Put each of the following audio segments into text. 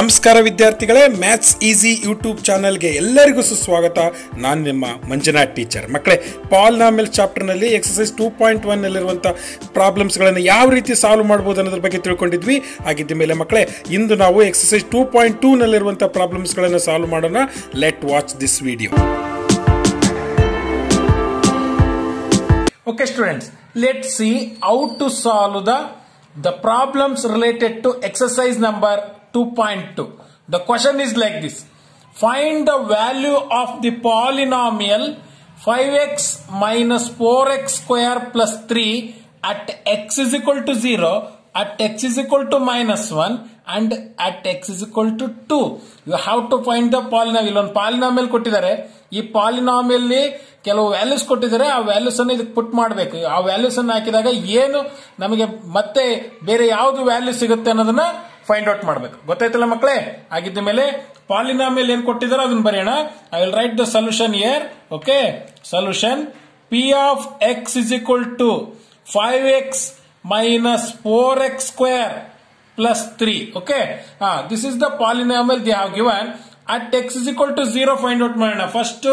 ನಮಸ್ಕಾರ ವಿದ್ಯಾರ್ಥಿಗಳೇ, maths easy YouTube ಚಾನಲ್ಗೆ ಎಲ್ಲರಿಗೂ ಸುಸ್ವಾಗತ. ನಾನು ನಿಮ್ಮ ಮಂಜುನಾಥ್ ಟೀಚರ್. ಮಕ್ಕಳೇ, ಪಾಲಿನಾಮಿಯಲ್ ಚಾಪ್ಟರ್ನಲ್ಲಿ ಎಕ್ಸಸೈಸ್ 2.1 ನಲ್ಲಿರುವಂಥ ಪ್ರಾಬ್ಲಮ್ಸ್ಗಳನ್ನು ಯಾವ ರೀತಿ ಸಾಲ್ವ್ ಮಾಡ್ಬೋದು ಅನ್ನೋದ್ರ ಬಗ್ಗೆ ತಿಳ್ಕೊಂಡಿದ್ವಿ. ಹಾಗಿದ್ದ ಮೇಲೆ ಮಕ್ಕಳೇ, ಇಂದು ನಾವು ಎಕ್ಸಸೈಸ್ 2.2 ನಲ್ಲಿರುವಂಥ ಪ್ರಾಬ್ಲಮ್ಸ್ಗಳನ್ನು ಸಾಲ್ವ್ ಮಾಡೋಣ. Let watch this video. Okay students, let's see how to solve the problems related to exercise number 2.2. The question is like this. Find the value of the polynomial 5x minus 4x square plus 3 at x is equal to 0, at x is equal to minus 1 and at x is equal to 2. You have to find the polynomial. ಒಂದು polynomial ಕೊಟ್ಟಿದ್ದಾರೆ. ಈ polynomial ಲಿ ಕೆಲವು values ಕೊಟ್ಟಿದ್ದಾರೆ. ಆ values ಅನ್ನು ಇದಕ್ಕೆ ಪುಟ್ ಮಾಡಬೇಕು. ಆ ವ್ಯಾಲ್ಯೂಸ್ ಅನ್ನು ಹಾಕಿದಾಗ ಏನು ನಮಗೆ ಮತ್ತೆ ಬೇರೆ ಯಾವ್ದು ವ್ಯಾಲ್ಯೂ ಸಿಗುತ್ತೆ ಅನ್ನೋದನ್ನ ಫೈಂಡ್ ಔಟ್ ಮಾಡಬೇಕು. ಗೊತ್ತಾಯ್ತಲ್ಲ ಮಕ್ಕಳೇ? ಆಗಿದ್ದ ಮೇಲೆ ಪಾಲಿನಾಮಿಯಲ್ ಏನ್ ಕೊಟ್ಟಿದ್ದಾರೆ ಅದನ್ನ ಬರೆಯೋಣ. I will write the solution here. Okay, solution p of x is equal to 5x minus 4x square plus 3. Okay, this is the polynomial they have given. At x is equal to 0 find out ಮಾಡೋಣ. First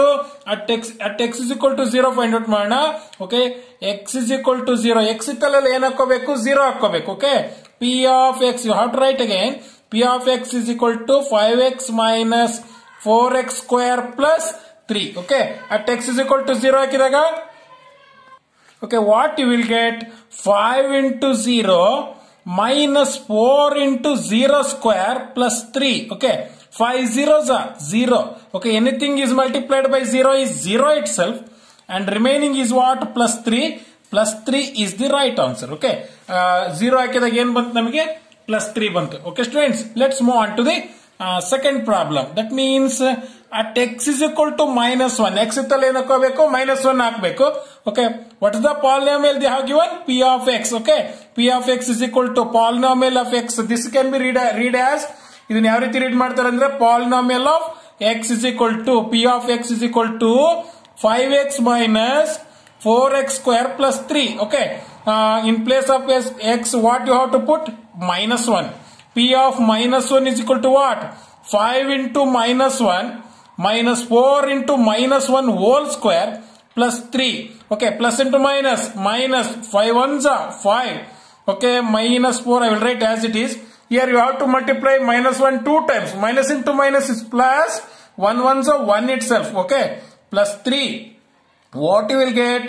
at x is equal to 0 find out ಮಾಡೋಣ. Okay, x is equal to 0. x ಇತ್ತಲ್ಲ ಏನು ಹಾಕೋಬೇಕು? 0 ಹಾಕೋಬೇಕು. Okay, p of x you have to write again. p of x is equal to 5x minus 4x square plus 3. Okay, at x is equal to 0 ಹಾಕಿದಾಗ okay, what you will get? 5 into 0 minus 4 into 0 square plus 3. Okay, 5 zeros are 0. Okay, anything is multiplied by 0 is 0 itself, and remaining is what? Plus 3. Plus 3 is the right answer. Okay, 0 ಹಾಕಿದಾಗ ಏನು ಬಂತು ನಮಗೆ? plus 3 ಬಂತು. Okay students, let's move on to the second problem. That means at x is equal to minus 1. x ಇತ್ತಲ್ಲ ಏನು ಹಾಕೋಬೇಕು? minus 1 ಹಾಕಬೇಕು. Okay, what is the polynomial they have given? p of x. Okay, p of x is equal to polynomial of x. This can be read as, ಇದನ್ನ ಯಾವ ರೀತಿ read ಮಾಡ್ತಾರೆ ಅಂದ್ರೆ, polynomial of x is equal to p of x is equal to 5x minus 4x square plus 3. Okay, in place of x what you have to put? minus 1. p of minus 1 is equal to what? 5 into minus 1 minus 4 into minus 1 whole square plus 3. Okay, plus into minus, minus 5 ones are 5. Okay, minus 4 I will write as it is. Here you have to multiply minus 1 2 times. Minus into minus is plus, 1 ones are 1 itself. Okay, plus 3. What you will get?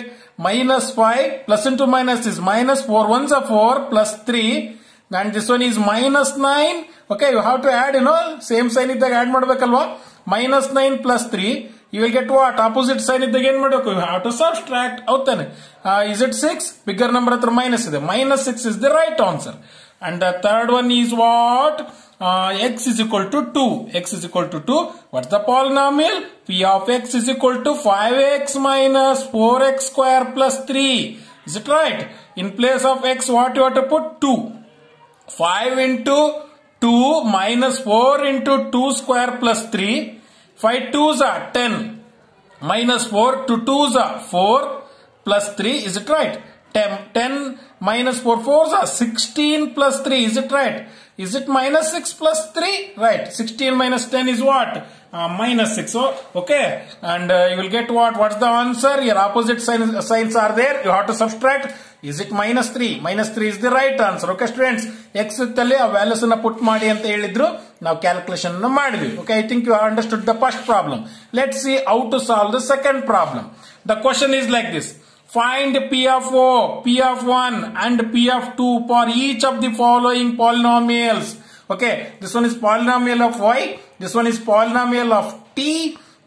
Minus 5 plus into minus is minus, 4 ones are 4 plus 3, and this one is minus 9. Okay, you have to add, same sign iddag add ಮಾಡಬೇಕಲ್ವಾ? minus 9 plus 3 you will get what? Opposite sign iddag ಏನು ಮಾಡಬೇಕು? You have to subtract. ಹೌದಾನೆ? Is it 6? Bigger number ಹತ್ರ minus ಇದೆ. minus 6 is the right answer. And the third one is what? X is equal to 2. X is equal to 2. What's the polynomial? P of x is equal to 5x minus 4x square plus 3. Is it right? In place of x, what you have to put? 2. 5 into 2 minus 4 into 2 square plus 3. 5 2s are 10. Minus 4 to 2s are 4 plus 3. Is it right? 10 minus 4 4s are 16 plus 3. Is it right? Is it minus 6 plus 3? Right. 16 minus 10 is what? Minus 6. So, okay. And you will get what? What's the answer? Your opposite signs are there. You have to subtract. Is it minus 3? Minus 3 is the right answer. Okay students, x ಇತ್ತಲ್ಲಿ ಆ values ಅನ್ನ ಪುಟ್ ಮಾಡಿ ಅಂತ ಹೇಳಿದ್ರು. ನಾವು calculation ಅನ್ನು ಮಾಡಿದ್ವಿ. Okay, I think you have understood the first problem. Let's see how to solve the second problem. The question is like this. Find p of o, p of 1 and p of 2 for each of the following polynomials. Okay, this one is polynomial of y, this one is polynomial of t,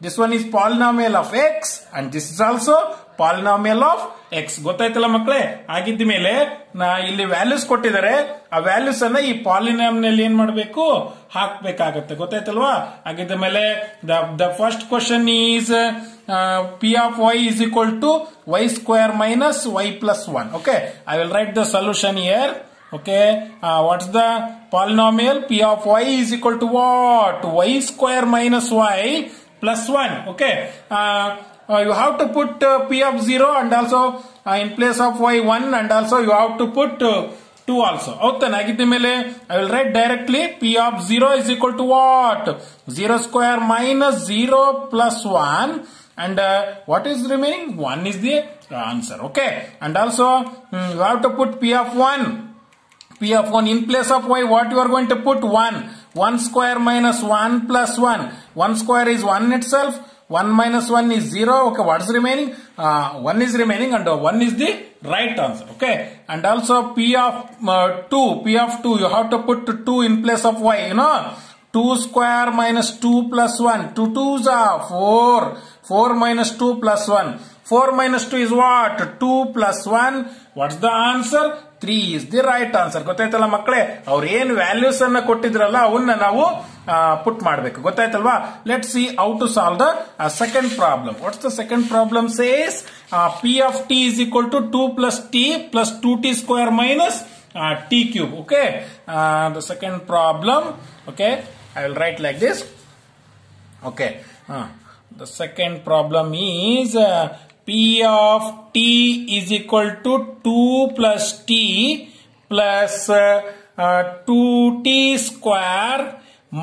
this one is polynomial of x, and this is also polynomial of x. ಗೊತ್ತಾಯ್ತಲ್ಲ ಮಕ್ಕಳೇ? ಆಗಿದ್ದ ಮೇಲೆ ಇಲ್ಲಿ values ಕೊಟ್ಟಿದ್ದಾರೆ. ಆ values ಅನ್ನ ಈ polynomial ಏನ್ ಮಾಡಬೇಕು? ಹಾಕ್ಬೇಕಾಗತ್ತೆ. ಗೊತ್ತಾಯ್ತಲ್ವಾ? ಆಗಿದ್ದ ಮೇಲೆ the first question is p of y is equal to y square minus y plus 1. Okay, I will write the solution here. Okay, what's the polynomial? P of y is equal to what? Y square minus y plus 1. Okay, you have to put p of 0 and also in place of y 1, and also you have to put 2 also. ಹೌದಾನೆ? ಆಗಿದ್ದ ಮೇಲೆ I will write directly P of 0 is equal to what? 0 square minus 0 plus 1. And what is remaining? 1 is the answer. Okay. And also you have to put P of 1. P of 1 in place of y, what you are going to put? 1. 1 square minus 1 plus 1. 1 square is 1 itself. 1 minus 1 is 0. Okay, what is remaining? 1 is remaining and 1 is the right answer. Okay. And also P of 2. P of 2, you have to put 2 in place of y. You know, 2 square minus 2 plus 1. 2 2s are 4. 4 minus 2 plus 1. 4 minus 2 is what? 2 plus 1. What's the answer? 3 is the right answer. ಗೊತ್ತಾಯ್ತಲ್ಲ ಮಕ್ಕಳೇ? ಅವ್ರು ಏನು values ಅನ್ನ ಕೊಟ್ಟಿದ್ರಲ್ಲ ಅವನ್ನ ನಾವು put ಮಾಡಬೇಕು. ಗೊತ್ತಾಯ್ತಲ್ವಾ? Let's see how to solve the second problem. What's the second problem says P of t is equal to 2 plus t plus 2t square minus t cube. Okay. The second problem. Okay. I will write like this. Okay. The second problem is P of t is equal to 2 plus t plus 2t square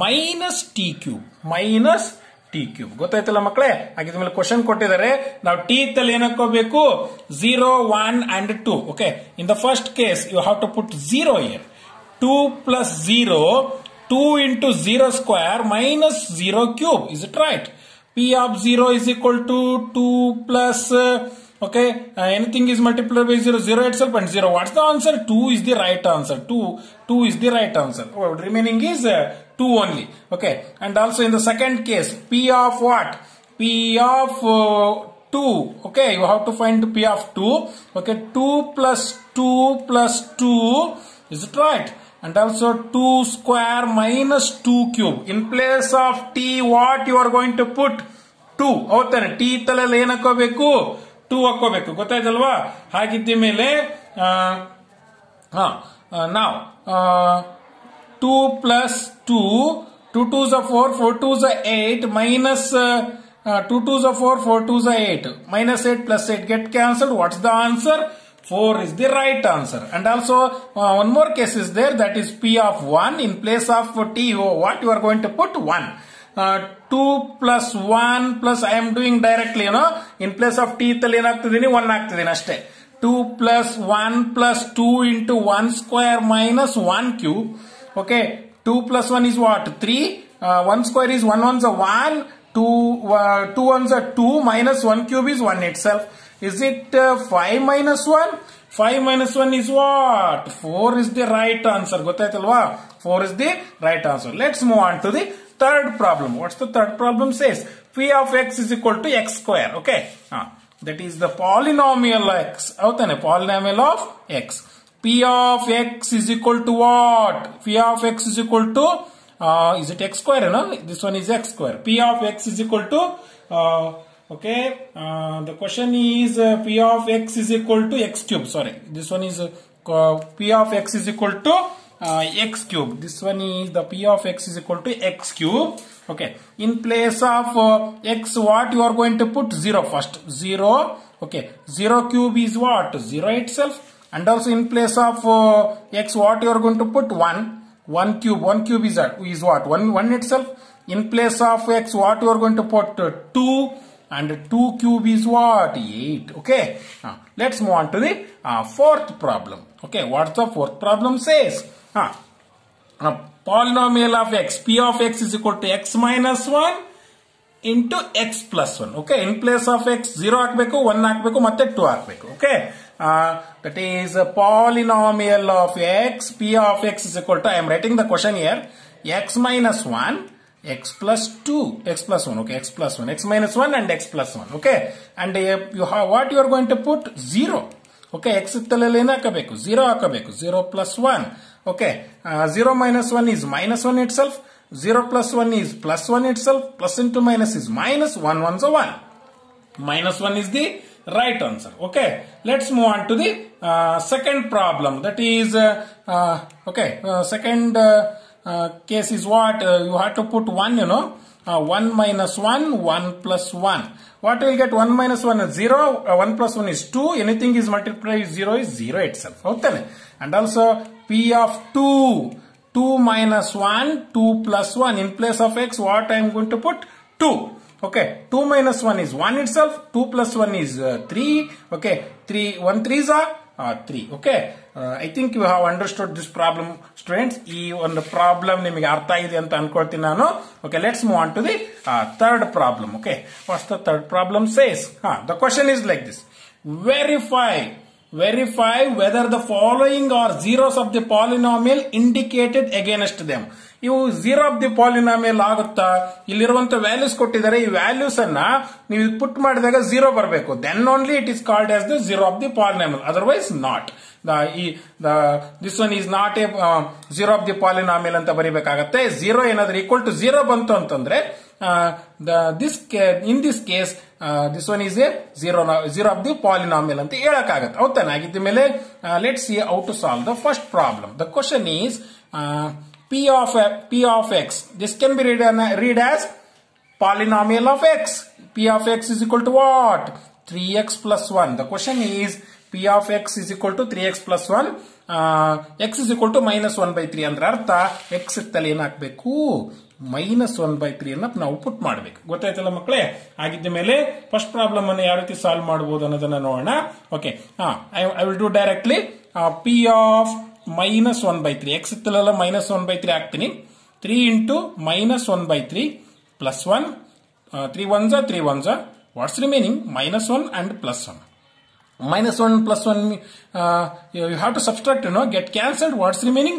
minus t cube. Minus t cube. ಗೊತ್ತಾಯ್ತಲ್ಲ ಮಕ್ಕಳೇ? ಹಾಗಿದ ಮೇಲೆ question ಕೊಟ್ಟಿದ್ದಾರೆ. ನಾವು t ದಲ್ಲಿ ಏನು ಹಾಕೋಬೇಕು? 0, 1 and 2. Okay. In the first case, you have to put 0 here. 2 plus 0, 2 into 0 square minus 0 cube. Is it right? P of 0 is equal to 2 plus, okay, anything is multiplied by 0, 0 itself and 0. What's the answer? 2 is the right answer. 2 is the right answer. Oh, remaining is 2 only. Okay. And also in the second case, P of what? P of 2. Okay. You have to find P of 2. Okay. 2 plus 2 plus 2. Is it right? And also 2 square minus 2 cube. In place of t, what you are going to put? 2. ಹೌದಾನೆ? t ತಲೆಯಲ್ಲಿ ಏನು ಹಾಕೋಬೇಕು? 2 ಹಾಕೋಬೇಕು. ಗೊತ್ತಾಯ್ತಲ್ವಾ? ಹಾಗಿದ್ದ ಮೇಲೆ now 2 plus 2, 2 2s are 4, 4 2s are 8, minus 2 2s are 4, 4 2s are 8, minus 8 plus 8 get cancelled. What's the answer? 4 is the right answer. And also one more case is there, that is P of 1. In place of t, what you are going to put? 1. 2 plus 1 plus I am doing directly, you know, in place of t tali ಏನು ಹಾಕ್ತಿದ್ದೀನಿ? 1 ಹಾಕ್ತಿದ್ದೀನಿ ಅಷ್ಟೇ. 2 plus 1 plus 2 into 1 square minus 1 cube. Okay. 2 plus 1 is what? 3. 1 square is 1 ones are 1. 2 ones are 2 minus 1 cube is 1 itself. Is it 5 minus 1? 5 minus 1 is what? 4 is the right answer. ಗೊತ್ತಾಯ್ತಲ್ವಾ? 4 is the right answer. Let's move on to the third problem. What's the third problem says? P of x is equal to x square. Okay. That is the polynomial x. ಹೌದಾನೆ? Polynomial of x. P of x is equal to what? P of x is equal to, is it x square? No? This one is x square. P of x is equal to, okay, the question is P of x is equal to x cube. Sorry, this one is P of x is equal to x cube. This one is the P of x is equal to x cube. Okay, in place of x, what you are going to put? 0 first. 0. Okay, 0 cube is what? 0 itself. And also in place of x, what you are going to put? 1. 1 cube. 1 cube is what? 1 itself. In place of x, what you are going to put? 2. And 2 cube is what? 8. Okay. Let's move on to the fourth problem. Okay. What the fourth problem says? Polynomial of x. P of x is equal to x minus 1 into x plus 1. Okay. In place of x, 0 ಹಾಕಬೇಕು, 1 ಹಾಕಬೇಕು, ಮತ್ತೆ 2 ಹಾಕಬೇಕು. Okay. That is a polynomial of x. P of x is equal to, I am writing the question here, x minus 1, x plus 2, x plus 1, okay, x plus 1, x minus 1 and x plus 1, okay. And you have, what you are going to put? 0. Okay, x ತಲೆಯಲ್ಲಿ ಏನು ಹಾಕಬೇಕು? 0 ಹಾಕಬೇಕು. 0 plus 1. Okay, 0 minus 1 is minus 1 itself. 0 plus 1 is plus 1 itself. Plus into minus is minus. 1 ones are 1. Minus 1 is the right answer. Okay, let's move on to the second problem. That is, okay, second case is what? You have to put 1, you know. 1 minus 1, 1 plus 1. What will get? 1 minus 1 is 0. 1 plus 1 is 2. Anything is multiplied with 0 is 0 itself. Okay. And also P of 2 minus 1, 2 plus 1. In place of x, what I am going to put? 2. Okay, 2 minus 1 is 1 itself, 2 plus 1 is 3. Okay, 1 3s are 3. Okay, I think you have understood this problem, students. Ee one problem nimage artha ide anta ankoltini nanu. Okay, let's move on to the third problem. Okay, what's the third problem says? The question is like this: verify whether the following are zeros of the polynomial indicated against them. ಇವು zero of the polynomial ಆಗುತ್ತಾ? ಇಲ್ಲಿರುವಂತ values ಕೊಟ್ಟಿದ್ದಾರೆ, ಈ values ಅನ್ನ ನೀವು ಪುಟ್ ಮಾಡಿದಾಗ zero ಬರಬೇಕು. Then only it is called as the zero of the polynomial, otherwise not. This one is not a zero of the polynomial ಅಂತ ಬರೀಬೇಕಾಗತ್ತೆ. ಝೀರೋ ಏನಾದ್ರೂ ಈಕ್ವಲ್ ಟು ಝೀರೋ ಬಂತು ಅಂತಂದ್ರೆ in this case this one is a zero of the polynomial ಅಂತ ಹೇಳಕ್ಕಾಗತ್ತೆ. ಹೌದಾನೆ? ಆಗಿದ್ದ ಮೇಲೆ let's see how to solve the first problem. The question is P of x. This can be read as polynomial of x. P of x is equal to what? 3x plus 1. The question is P of x is equal to 3x plus 1. X is equal to minus 1 by 3. ಅಂದ್ರೆ ಅರ್ಥ x ಇತ್ತಲ್ಲಿ ಏನಾಗಬೇಕು? Minus 1 by 3 ಅನ್ನ ನಾವು put ಮಾಡಬೇಕು. ಗೊತ್ತಾಯ್ತಲ್ಲ ಮಕ್ಕಳೇ? ಆಗಿದ್ದ ಮೇಲೆ ಫಸ್ಟ್ ಪ್ರಾಬ್ಲಮ್ ಅನ್ನು ಯಾವ ರೀತಿ ಸಾಲ್ವ್ ಮಾಡಬಹುದು ಅನ್ನೋದನ್ನ ನೋಡೋಣ. Okay, I will do directly P of minus 1 by 3. x ಇತ್ತಲ್ಲ minus 1 by 3 ಹಾಕ್ತೀನಿ. 3 into minus 1 by 3 plus 1. 3 ones are 3 ones are. What's remaining? Minus 1 and plus 1. Minus 1 plus 1, you have to subtract, get cancelled. What's remaining?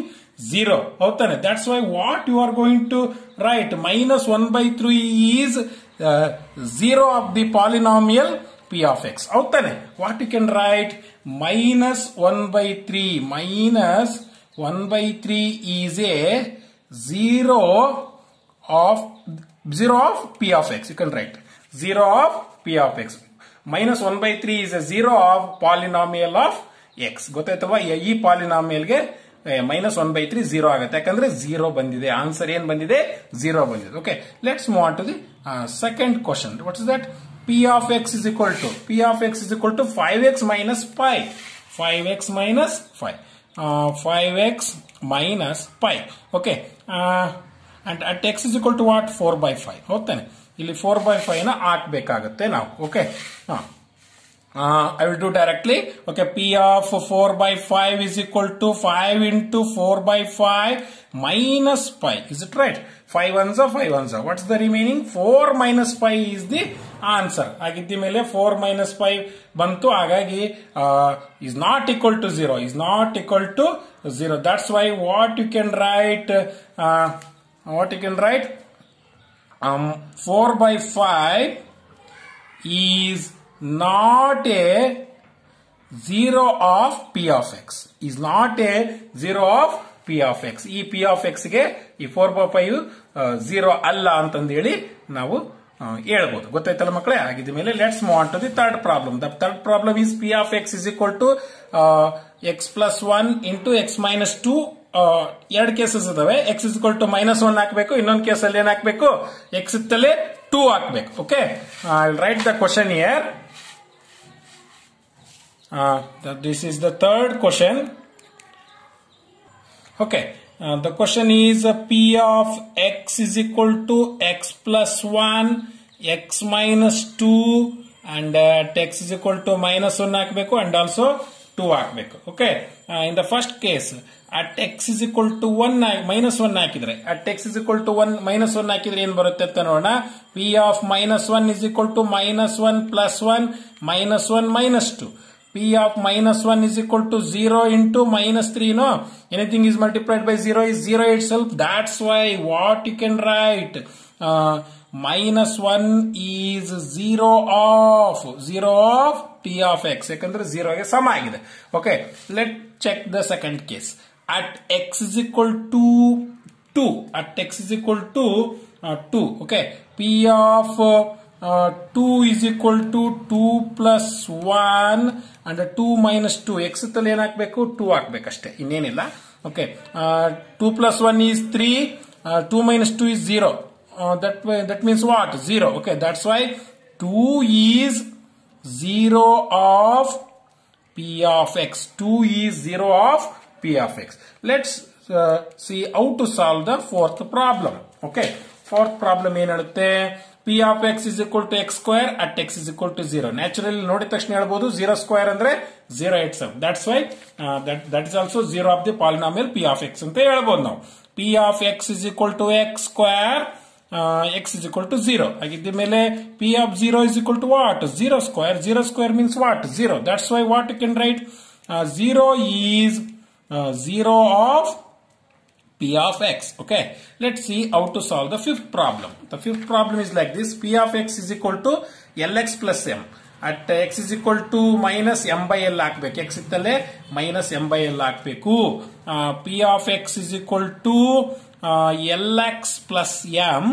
0. Okay, that's why what you are going to write, minus 1 by 3 is 0 of the polynomial P of x. Okay, what you can write? Minus 1 by 3. Minus 1 by 3 is a 0 of P of x. You can write 0 of P of x. Minus 1 by 3 is a 0 of polynomial of x. ಗೊತ್ತಾಯ್ತಲ್ವಾ? ಈ polynomial ಗೆ minus 1 by 3 0 ಆಗುತ್ತೆ. ಯಾಕಂದ್ರೆ 0 ಬಂದಿದೆ. Answer ಏನ್ ಬಂದಿದೆ? 0 ಬಂದಿದೆ. Okay, let's move on to the second question. What is that? P of x is equal to 5x minus pi. 5x minus 5. 5x minus pi. Okay, and at x is equal to what? 4 by 5. ಹೌದಾನೆ? ಇಲ್ಲಿ 4 by 5 ನ ಹಾಕಬೇಕಾಗುತ್ತೆ ನಾವು. Okay, I will do directly. Okay, P of 4 by 5 is equal to 5 into 4 by 5 minus pi. Is it right? 5 ones are 5 ones are. What's the remaining? 4 minus pi is the answer. ಆಗಿದ್ದ ಮೇಲೆ 4 minus pi ಬಂತು. ಹಾಗಾಗಿ is not equal to 0. Is not equal to 0. That's why what you can write? 4 by 5 is not a 0 of P of x. Is not a 0 of P of x. ಈ P of x ಗೆ ಈ 4 by 5 0 ಅಲ್ಲ ಅಂತಂದು ಹೇಳಿ ನಾವು ಹೇಳ್ಬೋದು. ಗೊತ್ತಾಯ್ತಲ್ಲ ಮಕ್ಕಳೇ? ಆಗಿದ್ದ ಮೇಲೆ let's move on to the third problem. The third problem is P of x is equal to x plus 1 into x minus 2. ಎರಡು ಕೇಸಸ್ ಇದಾವೆ. x is equal to minus 1 ಹಾಕಬೇಕು. ಇನ್ನೊಂದು ಕೇಸಲ್ಲಿ ಏನ್ ಹಾಕಬೇಕು? x ಇತ್ತಲ್ಲೇ 2 ಹಾಕಬೇಕು. Okay, I will write the question here. This is the third question. Okay, the question is P of x is equal to x plus 1, x minus 2, and x is equal to minus 1 ಹಾಕಬೇಕು and also 2 ಹಾಕಬೇಕು. Okay, in the first case at x is equal to 1 minus 1 ಹಾಕಿದ್ರೆ, at x is equal to 1 minus 1 ಹಾಕಿದ್ರೆ ಏನ್ ಬರುತ್ತೆ ಅಂತ ನೋಡೋಣ. P of minus 1 is equal to minus 1 plus 1 minus 1 minus 2. P of minus 1 is equal to 0 into minus 3. No, anything is multiplied by 0 is 0 itself. That's why what you can write, minus 1 is 0 of P of x. ಯಾಕಂದ್ರೆ 0 ಗೆ ಸಮ ಆಗಿದೆ. Okay, let's check the second case. At x is equal to 2. At x is equal to 2. Okay, P of 2 is equal to 2 plus 1 and 2 minus 2. x ತಲ್ಲಿ ಏನ್ ಹಾಕಬೇಕು? 2 ಹಾಕಬೇಕಷ್ಟೇ, ಇನ್ನೇನಿಲ್ಲ. Okay, 2 plus 1 is 3. 2 minus 2 is 0. That means what? 0. Okay, that's why 2 is 0 of P of x. 2 is 0 of P of x. Let's see how to solve the fourth problem. Okay, fourth problem ಏನು ಹೇಳುತ್ತೆ? P of x is equal to x square at x is equal to 0. Naturally ನೋಡಿದ ತಕ್ಷಣ ಹೇಳ್ಬೋದು 0 square ಅಂದ್ರೆ 0 itself. That's why that is also 0 of the polynomial P of x ಅಂತ ಹೇಳ್ಬೋದು ನಾವು. P of x is equal to x square, x is equal to 0. ಹಾಗಿದ್ದ ಮೇಲೆ P of 0 is equal to what? 0 square. 0 square means what? 0. That's why what you can write? 0 is 0 of P of x. Okay, let's see how to solve the fifth problem. The fifth problem is like this. P of x is equal to Lx plus m. At x is equal to minus m by l ಹಾಕಬೇಕು. x ಇತ್ತಲ್ಲೇ minus m by l ಹಾಕಬೇಕು. P of x is equal to Lx plus m.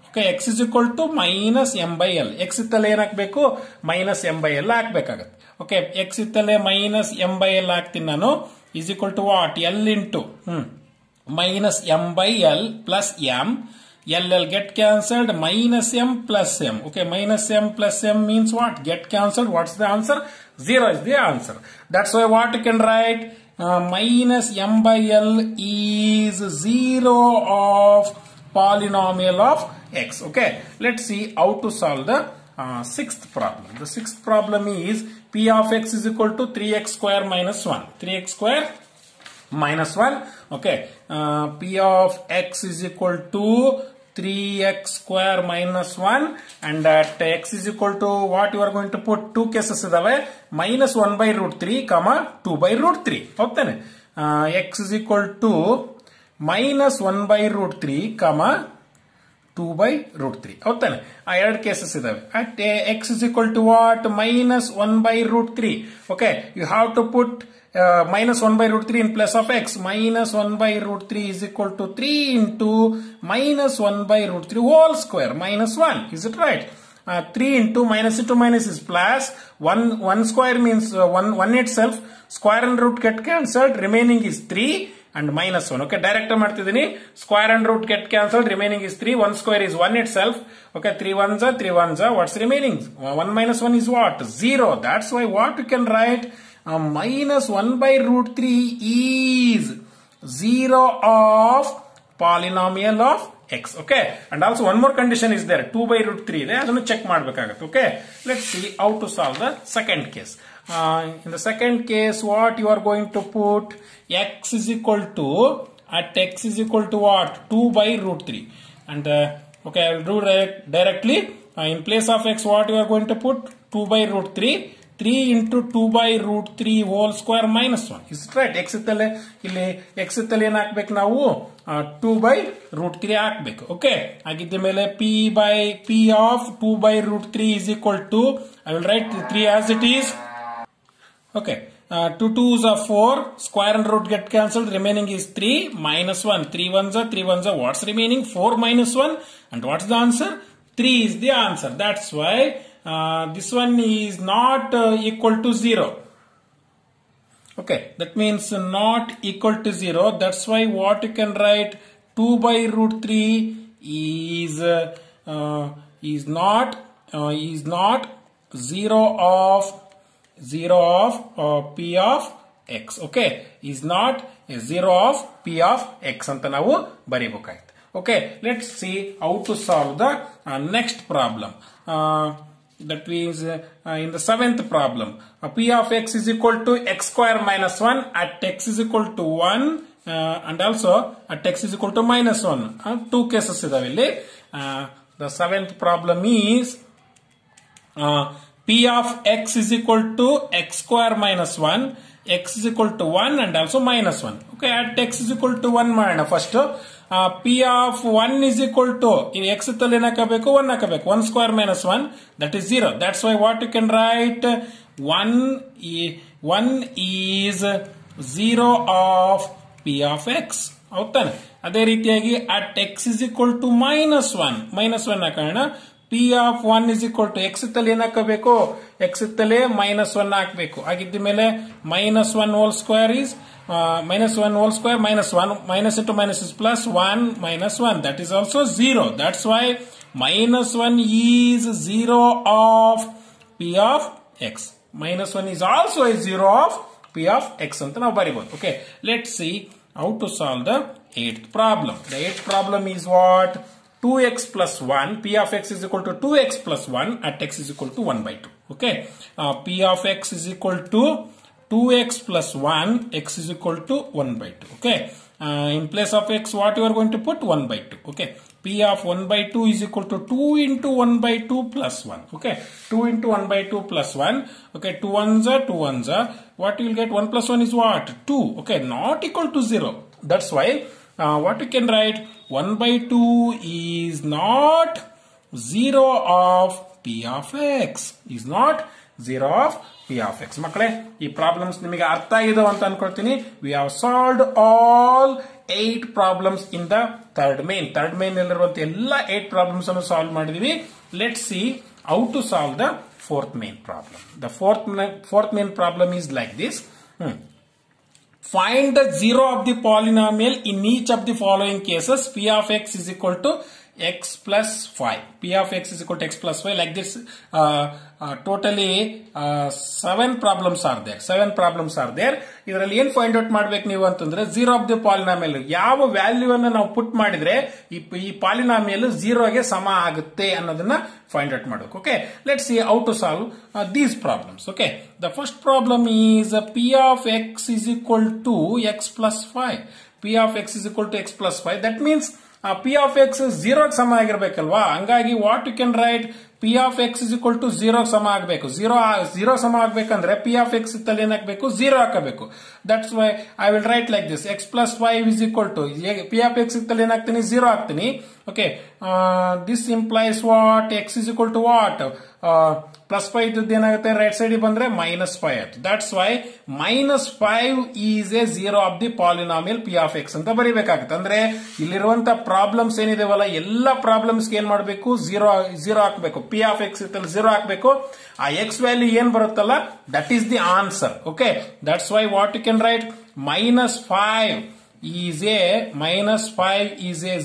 Okay, x is equal to minus m by l. x ಇತ್ತಲ್ಲೇ ಏನು ಹಾಕಬೇಕು? minus m by l ಹಾಕಬೇಕಾಗುತ್ತೆ. Okay, x ಇತ್ತಲ್ಲೇ minus m by l ಹಾಕ್ತೀನಿ ನಾನು. is equal to what? L into minus m by l plus m. L get cancelled, minus m plus m. Okay, minus m plus m means what? Get cancelled. What's the answer? 0 is the answer. That's why what you can write? Minus m by l is 0 of polynomial of x. Okay, let's see how to solve the sixth problem. The sixth problem is P of x is equal to 3x square minus 1. 3x square minus 1. Okay, P of x is equal to 3x square minus 1, and at x is equal to what you are going to put? Two cases idave, minus 1 by root 3 comma 2 by root 3. Okay, x is equal to minus 1 by root 3 comma 2 by root 3. Okay, ಎರಡು cases idave. At x is equal to what? Minus 1 by root 3. Okay, you have to put minus 1 by root 3 in place of x. Minus 1 by root 3 is equal to 3 into minus 1 by root 3 whole square minus 1. Is it right? 3 into minus is plus. 1 square means 1 itself. Square and root get cancelled. Remaining is 3 and minus 1. Okay, direct ಮಾಡ್ತಿದ್ದೀನಿ. Square and root get cancelled. Remaining is 3. 1 square is 1 itself. Okay, 3 ones are 3 ones are. What's remaining? 1 minus 1 is what? 0. That's why what you can write? Minus 1 by root 3 is 0 of polynomial of x. Okay, and also one more condition is there. 2 by root 3 ಇದೆ, ಅದನ್ನು check ಮಾಡಬೇಕಾಗುತ್ತೆ. Okay, let's see how to solve the second case. In the second case, what you are going to put? X is equal to, at x is equal to what? 2 by root 3. And okay, I will do directly. In place of x, what you are going to put? 2 by root 3. 3 into 2 by root 3 whole square minus 1. Is it right? X ಇತ್ತಲ್ಲೇ ಇಲ್ಲಿ x ಇತ್ತಲ್ಲೇ ಏನು ಹಾಕ್ಬೇಕು ನಾವು? 2 by root 3 ಹಾಕ್ಬೇಕು. Okay, ಹಾಗಿದ್ದ ಮೇಲೆ P of 2 by root 3 is equal to, I will write 3 as it is. Okay, 2 2s are 4, square and root get cancelled, remaining is 3 minus 1. 3 ones are 3 ones are. What's remaining? 4 minus 1. And what's the answer? 3 is the answer. That's why this one is not equal to 0. Okay, that means not equal to 0. That's why what you can write? 2 by root 3 is not 0 of P of x. Okay, is not a 0 of P of x ಅಂತ ನಾವು ಬರೀಬೇಕಾಯ್ತು. Okay, let's see how to solve the next problem. That means in the seventh problem, P of x is equal to x square minus 1 at x is equal to 1 and also at x is equal to minus 1. Two cases idave illi. The seventh problem is P of x is equal to x square minus 1, x is equal to 1 and also minus 1. Okay, at x is equal to 1 ಮಾಡೋಣ first. P of 1 is equal to, in x ಇತ್ತಲ್ಲಿ ಏನು ಹಾಕಬೇಕು? 1 ಹಾಕಬೇಕು. 1 square minus 1, that is 0. That's why what you can write? 1 is 0 of P of x. ಹೌದಾನೆ? ಅದೇ ರೀತಿಯಾಗಿ at x is equal to minus 1 ಹಾಕೋಣ. P of 1 is equal to, x ಇತ್ತಲ್ಲಿ ಏನು ಹಾಕಬೇಕು? x ಇತ್ತಲ್ಲಿ minus 1 ಹಾಕಬೇಕು. ಹಾಗಿದ್ದ ಮೇಲೆ minus 1 whole square is minus 1 whole square minus 1, minus into minus is plus, 1 minus 1, that is also 0. That's why minus 1 is 0 of P of x. Minus 1 is also a 0 of P of X ಅಂತ ನಾವು ಬರಿಬಹುದು. Okay, let's see how to solve the 8th problem. The 8th problem is what? 2x plus 1, P of X is equal to 2x plus 1 at X is equal to 1 by 2. Okay, P of X is equal to 2x plus 1, X is equal to 1 by 2. Okay, in place of X, what you are going to put? 1 by 2. Okay, P of 1 by 2 is equal to 2 into 1 by 2 plus 1. Okay, 2 into 1 by 2 plus 1. Okay, 2 ones are 2 ones are. What you will get? 1 plus 1 is what? 2. Okay, not equal to 0. That's why what you can write? 1 by 2 is not 0 of P of X. Is not 0 of P of X. ಮಕ್ಕಳೇ, ಈ problems ನಿಮಗೆ ಅರ್ಥ ಆಗಿದಾವ ಅಂತ ಅನ್ಕೊಳ್ತೀನಿ. We have solved all 8 problems in the third main. Third main ನಲ್ಲಿರುವಂತ ಎಲ್ಲ 8 problems ಅನ್ನು solve ಮಾಡಿದೀವಿ. Let's see how to solve the fourth main problem. The fourth main problem is like this. Find the zero of the polynomial in each of the following cases. P of X is equal to X plus 5. P of X is equal to X plus 5. Like this, totally 7 problems are there. 7 problems are there. ಇದರಲ್ಲಿ ಏನ್ find out ಮಾಡ್ಬೇಕು ನೀವು ಅಂತಂದ್ರೆ, zero of the polynomial ಯಾವ value ಅನ್ನು ನಾವು ಪುಟ್ ಮಾಡಿದ್ರೆ ಈ ಪಾಲಿನಾಮಿಯಲ್ 0 ಗೆ ಸಮ ಆಗುತ್ತೆ ಅನ್ನೋದನ್ನ ಫೈಂಡ್ ಔಟ್ ಮಾಡಬೇಕು. Okay, let's see how to solve these problems. Okay, the first problem is P of X is equal to X plus 5. P of X is equal to X plus 5. That means P of X 0 ಗೆ ಸಮ ಆಗಿರ್ಬೇಕಲ್ವಾ. ಹಂಗಾಗಿ what you can write? P of X is equal to 0 ಗೆ ಸಮ ಆಗಬೇಕು. 0 ಸಮ ಆಗಬೇಕಂದ್ರೆ P of X ಇತ್ತಲ್ಲಿ ಏನಾಗಬೇಕು? 0 ಹಾಕಬೇಕು. That's why I will write like this. X plus 5 is equal to P of X ಇತ್ತಲ್ಲಿ ಏನಾಗ್ತೀನಿ? 0 ಹಾಕ್ತೀನಿ. Okay, this implies what? X is equal to what? Plus 5 ಇದ್ದದ್ದು ಏನಾಗುತ್ತೆ? ರೈಟ್ ಸೈಡ್ ಬಂದ್ರೆ -5 ಆಯ್ತು. That's why -5 is A 0 of the polynomial P of X ಅಂತ ಬರೀಬೇಕಾಗುತ್ತೆ. ಅಂದ್ರೆ ಇಲ್ಲಿರುವಂತ problems ಏನಿದೆವಲ್ಲ, ಎಲ್ಲ problems ಏನ್ ಮಾಡಬೇಕು? 0 ಹಾಕಬೇಕು. P of X ಇತ್ತಲ್ಲಿ 0 ಹಾಕಬೇಕು. ಆ X ವ್ಯಾಲ್ಯೂ ಏನ್ ಬರುತ್ತಲ್ಲ, that is the answer. Okay, that's why what you can write? -5 is a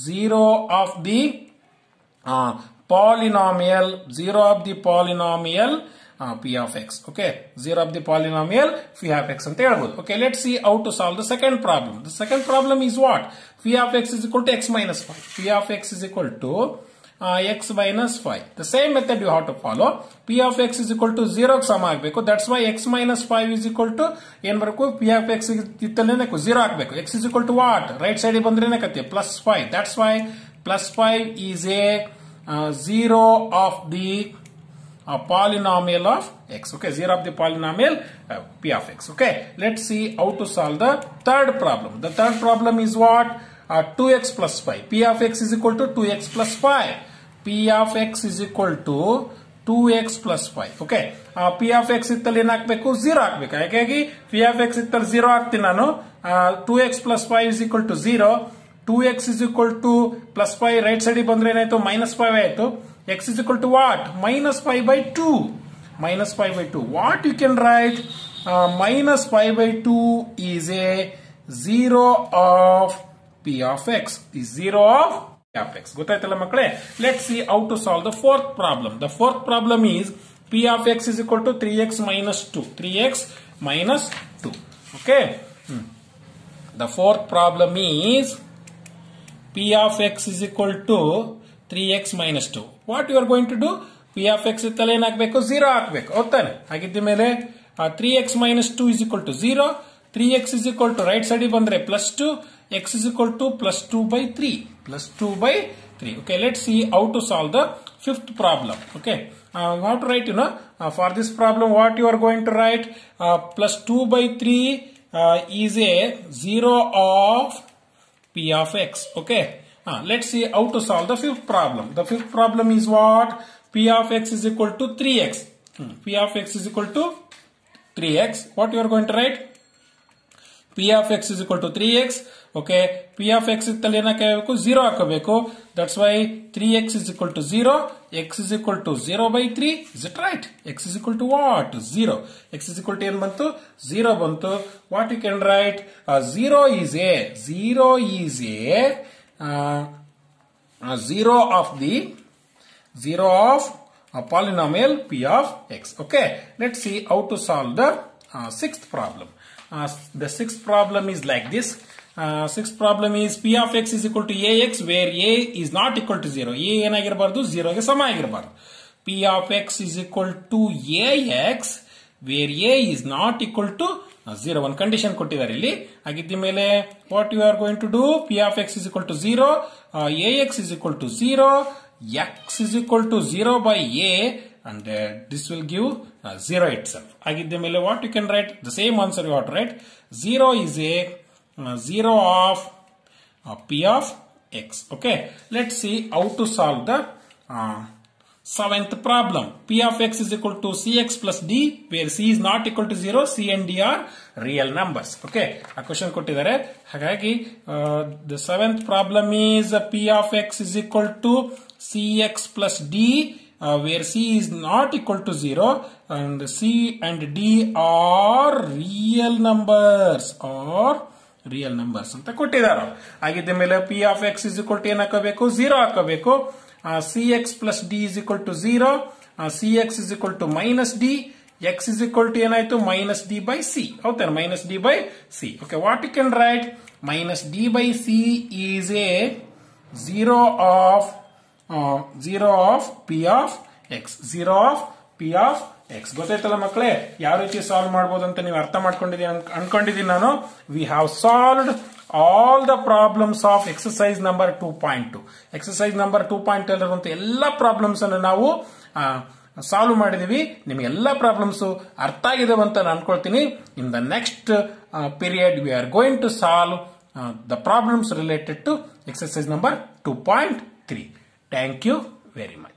0 of the polynomial, 0 of the polynomial P of X. Okay, 0 of the polynomial P of X ಅಂತ ಹೇಳ್ಬೋದು. Okay, let's see how to solve the second problem. The second problem is what? P of X is equal to X minus 5. P of X is equal to X minus 5. The same method you have to follow. P of X is equal to 0 ಗೆ ಸಮ ಆಗಬೇಕು. That's why X minus 5 is equal to ಏನ್ ಬರಬೇಕು? P of X ಇತ್ತಲ್ಲಿ 0 ಹಾಕಬೇಕು. X is equal to what? Right side ಬಂದ್ರೆ ಏನಾಗುತ್ತೆ? +5. That's why +5 is a 0 of the polynomial of X. Okay, 0 of the polynomial P of X. Okay, let's see how to solve the third problem. The third problem is what? 2x plus 5. P of X is equal to 2x plus 5. P of X is equal to 2x plus 5. Okay, P of X ಇತ್ತಲ್ಲಿ ಏನ್ ಹಾಕ್ಬೇಕು? 0 ಹಾಕ್ಬೇಕು. ಹಾಗಾಗಿ P of X ಇತ್ತಲ್ಲಿ 0 ಹಾಕ್ತೀನಿ ನಾನು. 2x plus 5 is equal to 0. 2x is equal to plus 5 right side ಬಂದ್ರೆ ಏನಾಯ್ತು? -5 ಆಯ್ತು. X is equal to what? -5 by 2. -5 by 2. What you can write? -5 by 2 is a 0 of P of X. Is 0 of P of X. ಗೊತ್ತಾಯ್ತಲ್ಲ ಮಕ್ಕಳೇ? Let's see how to solve the fourth problem. The fourth problem is P of X is equal to 3x minus 2. 3x minus 2. Okay. The fourth problem is P of X is equal to 3x minus 2. What you are going to do? P of X ಇತ್ತಲ್ಲಿ ಏನಾಗಬೇಕು? 0 ಹಾಕಬೇಕು. ಹೌದಾನೆ? ಹಾಗಿದ್ದ ಮೇಲೆ 3x minus 2 is equal to 0. 3x is equal to right side ಬಂದ್ರೆ +2. X is equal to +2 by 3. +2 by 3. Okay, let's see how to solve the fifth problem. Okay, you have to write, for this problem what you are going to write? +2 by 3 is a 0 of P of X. Okay, let's see how to solve the fifth problem. The fifth problem is what? P of X is equal to 3x. P of X is equal to 3x. What you are going to write? P of X is equal to 3x. Okay, P of X ಇತ್ತಲ್ಲಿ ಏನಾಗಬೇಕು? 0 ಹಾಕಬೇಕು. That's why 3x is equal to 0. X is equal to 0 by 3. Is it right? X is equal to what? 0. X is equal to ಏನು ಬಂತು? 0 ಬಂತು. What you can write? 0 is a 0 of a polynomial P of X. Okay, let's see how to solve the sixth problem. The sixth problem is like this. Sixth problem is p of x is equal to ax where a is not equal to 0. a ಏನಾಗಿರಬಾರ್ದು 0 ಗೆ ಸಮ ಆಗಿರಬಾರ್ದು. p of x is equal to ax where a is not equal to 0. ಒಂದು condition ಕೊಟ್ಟಿದ್ದಾರೆ ಇಲ್ಲಿ. ಹಾಗಿದ್ದ ಮೇಲೆ what you are going to do, p of x is equal to 0, ax is equal to 0, x is equal to 0 by a, and this will give 0 itself. Agidde mele what you can write, the same answer you have to write. 0 is a 0 of p of x. Okay, let's see how to solve the seventh problem. P of x is equal to cx plus d where c is not equal to 0. c and d are real numbers. Okay, a question kottidare. Hagagi the seventh problem is p of x is equal to cx plus d where c is not equal to 0 and c and d are real numbers ಅಂತ ಕೊಟ್ಟಿದ್ದಾರೆ. ಹಾಗಿದ್ದ ಮೇಲೆ p of x is equal to ಏನು ಹಾಕಬೇಕು, 0 ಹಾಕಬೇಕು. cx plus d is equal to 0, cx is equal to minus d, x is equal to ಏನಾಯ್ತು minus d by c. ಹೌದಾ, minus d by c. Okay, what you can write, minus d by c is a 0 of p of x. 0 of p of x. ಗೊತ್ತಾಯ್ತಲ್ಲ ಮಕ್ಕಳೇ, ಯಾವ ರೀತಿ solve ಮಾಡಬಹುದು ಅಂತ ನೀವು ಅರ್ಥ ಮಾಡ್ಕೊಂಡಿದ್ದೀನಿ ಅನ್ಕೊಂಡಿದ್ದೀನಿ ನಾನು. We have solved all the problems of exercise number 2.2. exercise number 2.2 ಇರುವಂತ ಎಲ್ಲ ಪ್ರಾಬ್ಲಮ್ಸ್ ಅನ್ನು ನಾವು ಸಾಲ್ವ್ ಮಾಡಿದೀವಿ. ನಿಮಗೆ ಎಲ್ಲ ಪ್ರಾಬ್ಲಮ್ಸ್ ಅರ್ಥ ಆಗಿದೆ ಅಂತ ನಾನು ಅನ್ಕೊಳ್ತೀನಿ. In the next period we are going to solve the problems related to exercise number 2.3. Thank you very much.